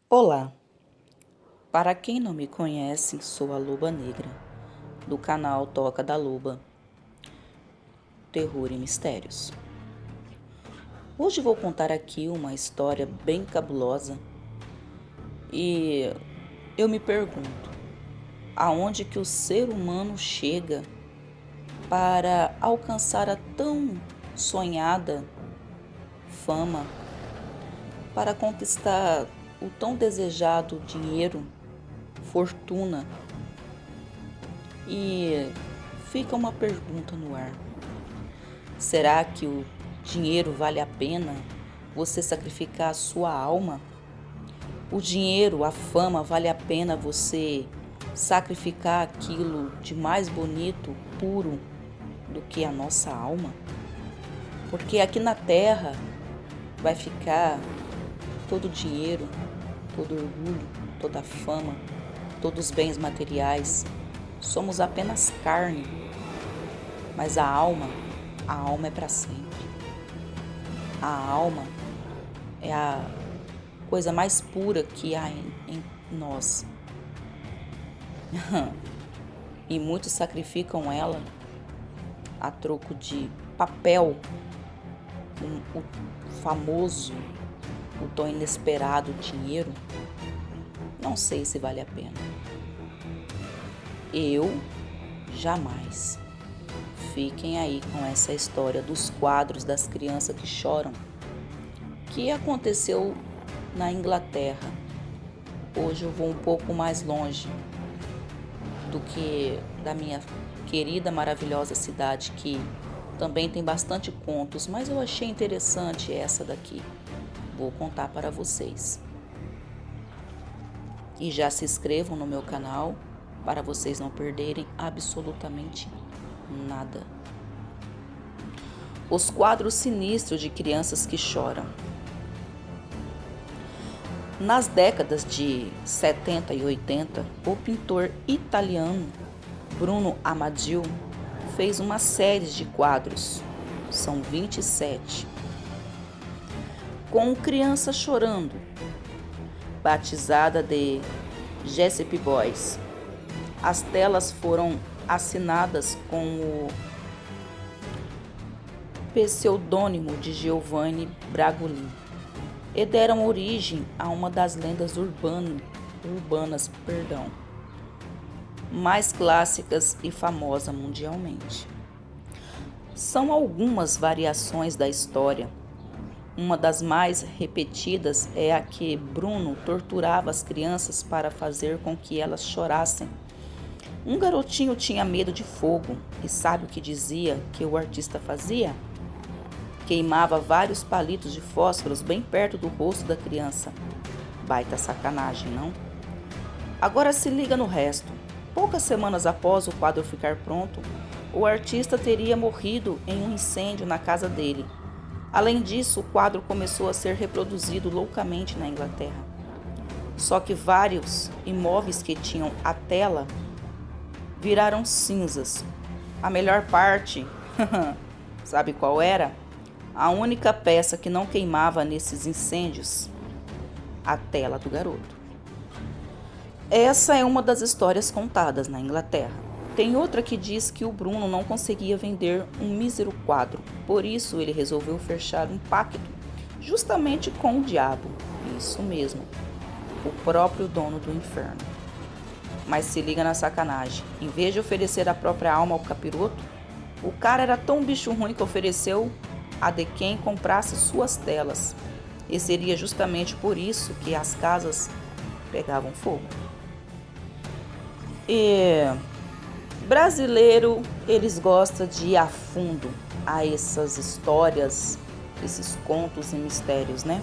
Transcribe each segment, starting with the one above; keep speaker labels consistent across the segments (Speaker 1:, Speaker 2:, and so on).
Speaker 1: Olá, para quem não me conhece, sou a Loba Negra, do canal Toca da Loba, Terror e Mistérios. Hoje vou contar aqui uma história bem cabulosa e eu me pergunto, aonde que o ser humano chega para alcançar a tão sonhada fama, para conquistar o tão desejado dinheiro, fortuna. E fica uma pergunta no ar: será que o dinheiro vale a pena você sacrificar a sua alma? O dinheiro, a fama, vale a pena você sacrificar aquilo de mais bonito, puro do que a nossa alma? Porque aqui na terra vai ficar todo o dinheiro, todo o orgulho, toda a fama, todos os bens materiais. Somos apenas carne, mas a alma é para sempre. A alma é a coisa mais pura que há em nós. E muitos sacrificam ela a troco de papel, o famoso, o tão inesperado dinheiro. Não sei se vale a pena. Eu jamais. Fiquem aí com essa história dos quadros das crianças que choram, que aconteceu na Inglaterra. Hoje eu vou um pouco mais longe do que da minha querida, maravilhosa cidade, que também tem bastante contos, mas eu achei interessante essa daqui. Vou contar para vocês. E já se inscrevam no meu canal para vocês não perderem absolutamente nada. Os quadros sinistros de crianças que choram. Nas décadas de 70 e 80, o pintor italiano Bruno Amadeo fez uma série de quadros, são 27, com criança chorando, batizada de Giuseppe Boys. As telas foram assinadas com o pseudônimo de Giovanni Bragolin e deram origem a uma das lendas urbanas mais clássicas e famosa mundialmente. São algumas variações da história. Uma das mais repetidas é a que Bruno torturava as crianças para fazer com que elas chorassem. Um garotinho tinha medo de fogo e sabe o que dizia que o artista fazia? Queimava vários palitos de fósforos bem perto do rosto da criança. Baita sacanagem, não? Agora se liga no resto. Poucas semanas após o quadro ficar pronto, o artista teria morrido em um incêndio na casa dele. Além disso, o quadro começou a ser reproduzido loucamente na Inglaterra. Só que vários imóveis que tinham a tela viraram cinzas. A melhor parte, sabe qual era? A única peça que não queimava nesses incêndios, a tela do garoto. Essa é uma das histórias contadas na Inglaterra. Tem outra que diz que o Bruno não conseguia vender um mísero quadro, por isso ele resolveu fechar um pacto justamente com o diabo. Isso mesmo, o próprio dono do inferno. Mas se liga na sacanagem, em vez de oferecer a própria alma ao capiroto, o cara era tão bicho ruim que ofereceu a de quem comprasse suas telas. E seria justamente por isso que as casas pegavam fogo. E brasileiro, eles gostam de ir a fundo a essas histórias, esses contos e mistérios, né?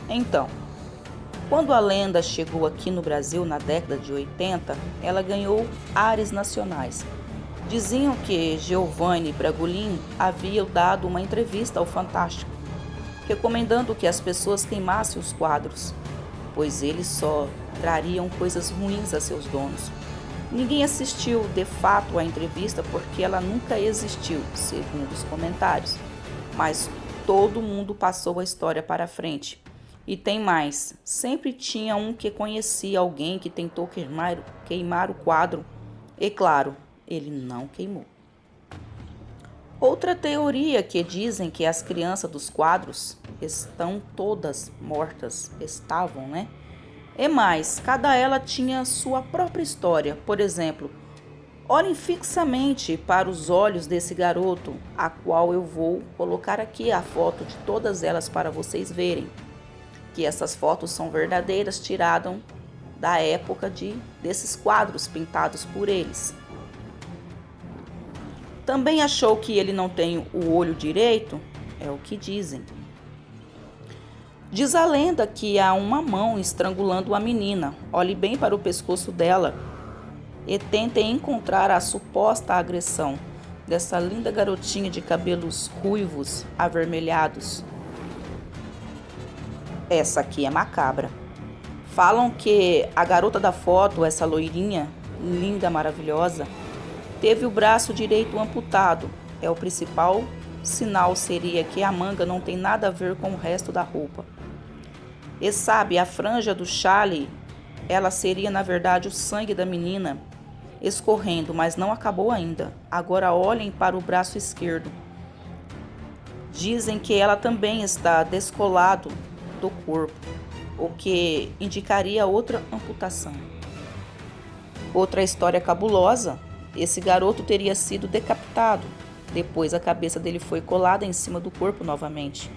Speaker 1: Então, quando a lenda chegou aqui no Brasil na década de 80, ela ganhou ares nacionais. Diziam que Giovanni Bragolin havia dado uma entrevista ao Fantástico, recomendando que as pessoas queimassem os quadros, pois eles só trariam coisas ruins a seus donos. Ninguém assistiu de fato à entrevista porque ela nunca existiu, segundo os comentários, mas todo mundo passou a história para frente E tem mais, sempre tinha um que conhecia alguém que tentou queimar o quadro, e claro, ele não queimou. Outra teoria que dizem que as crianças dos quadros estão todas mortas, estavam, né? E mais, cada ela tinha sua própria história. Por exemplo, olhem fixamente para os olhos desse garoto, a qual eu vou colocar aqui a foto de todas elas para vocês verem. Que essas fotos são verdadeiras, tiradas da época desses quadros pintados por eles. Também achou que ele não tem o olho direito? É o que dizem. Diz a lenda que há uma mão estrangulando a menina. Olhe bem para o pescoço dela e tentem encontrar a suposta agressão dessa linda garotinha de cabelos ruivos, avermelhados. Essa aqui é macabra. Falam que a garota da foto, essa loirinha, linda, maravilhosa, teve o braço direito amputado. O principal sinal seria que a manga não tem nada a ver com o resto da roupa. E sabe, a franja do chale, ela seria na verdade o sangue da menina escorrendo, mas não acabou ainda. Agora olhem para o braço esquerdo. Dizem que ela também está descolado do corpo, o que indicaria outra amputação. Outra história cabulosa. Esse garoto teria sido decapitado. Depois a cabeça dele foi colada em cima do corpo novamente.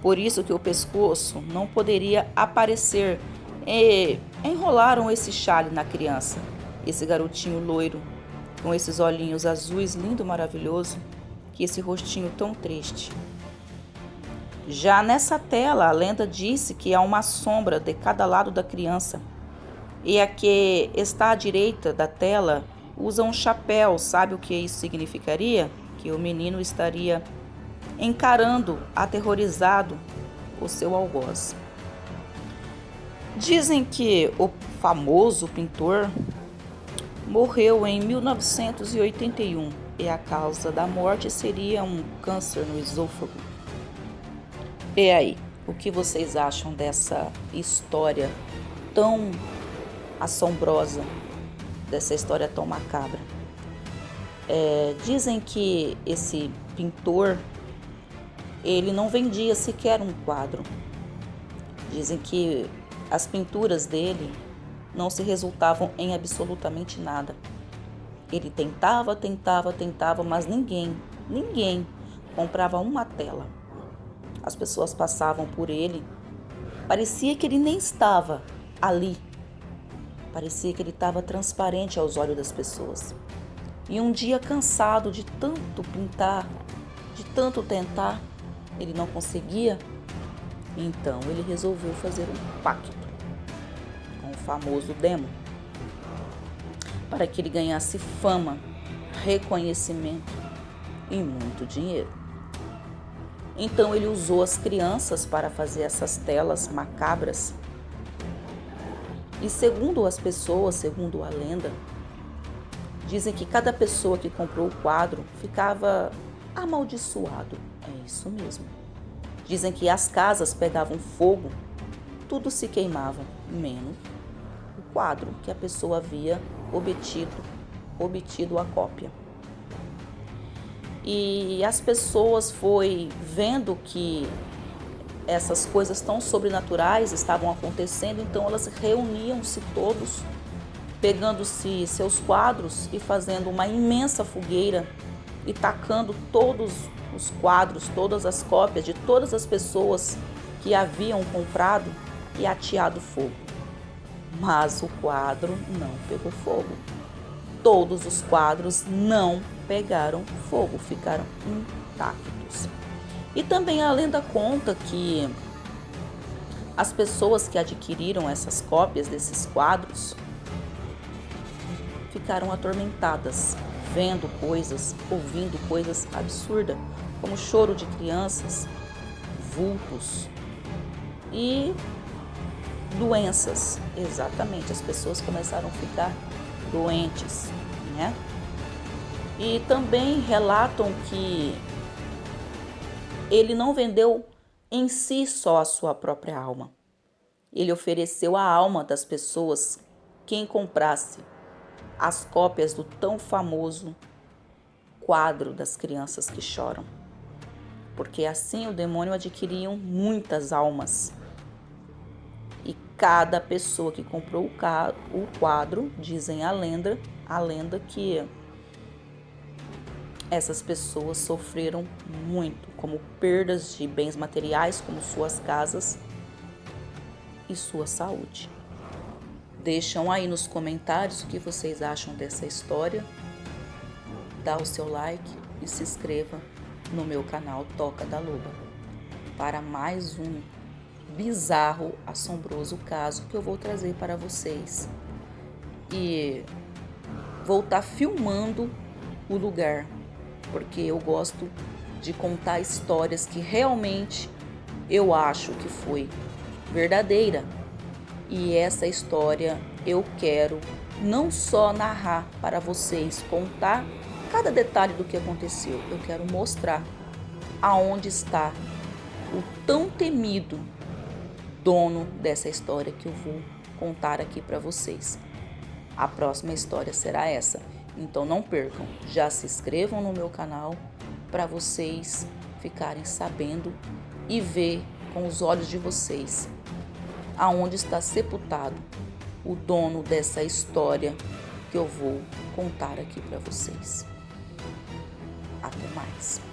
Speaker 1: Por isso que o pescoço não poderia aparecer. E enrolaram esse chale na criança. Esse garotinho loiro, com esses olhinhos azuis, lindo, maravilhoso, que esse rostinho tão triste. Já nessa tela, a lenda disse que há uma sombra de cada lado da criança. E a que está à direita da tela usa um chapéu. Sabe o que isso significaria? Que o menino estaria encarando, aterrorizado, o seu algoz. Dizem que o famoso pintor morreu em 1981 e a causa da morte seria um câncer no esôfago. E aí, o que vocês acham dessa história tão assombrosa, dessa história tão macabra? Dizem que esse pintor, ele não vendia sequer um quadro. Dizem que as pinturas dele não se resultavam em absolutamente nada. Ele tentava, mas ninguém comprava uma tela. As pessoas passavam por ele, parecia que ele nem estava ali. Parecia que ele estava transparente aos olhos das pessoas. E um dia, cansado de tanto pintar, de tanto tentar, ele não conseguia. Então ele resolveu fazer um pacto com o famoso demônio, para que ele ganhasse fama, reconhecimento e muito dinheiro. Então ele usou as crianças para fazer essas telas macabras. E segundo as pessoas, segundo a lenda, dizem que cada pessoa que comprou o quadro ficava amaldiçoado. É isso mesmo. Dizem que as casas pegavam fogo, tudo se queimava, menos o quadro que a pessoa havia obtido a cópia. E as pessoas foi vendo que essas coisas tão sobrenaturais estavam acontecendo, então elas reuniam-se todos, pegando-se seus quadros e fazendo uma imensa fogueira e tacando todos os quadros, todas as cópias de todas as pessoas que haviam comprado e ateado fogo. Mas o quadro não pegou fogo. Todos os quadros não pegaram fogo, ficaram intactos. E também a lenda conta que as pessoas que adquiriram essas cópias desses quadros ficaram atormentadas, vendo coisas, ouvindo coisas absurdas, como choro de crianças, vultos e doenças. Exatamente, as pessoas começaram a ficar doentes, né? E também relatam que ele não vendeu em si só a sua própria alma. Ele ofereceu a alma das pessoas quem comprasse as cópias do tão famoso quadro das crianças que choram, porque assim o demônio adquiria muitas almas. E cada pessoa que comprou o quadro, dizem a lenda que essas pessoas sofreram muito, como perdas de bens materiais, como suas casas e sua saúde. Deixam aí nos comentários o que vocês acham dessa história. Dá o seu like e se inscreva no meu canal Toca da Loba para mais um bizarro, assombroso caso que eu vou trazer para vocês. E vou estar filmando o lugar, porque eu gosto de contar histórias que realmente eu acho que foi verdadeira. E essa história eu quero não só narrar para vocês, contar cada detalhe do que aconteceu. Eu quero mostrar aonde está o tão temido dono dessa história que eu vou contar aqui para vocês. A próxima história será essa. Então não percam, já se inscrevam no meu canal para vocês ficarem sabendo e ver com os olhos de vocês aonde está sepultado o dono dessa história que eu vou contar aqui para vocês. Até mais.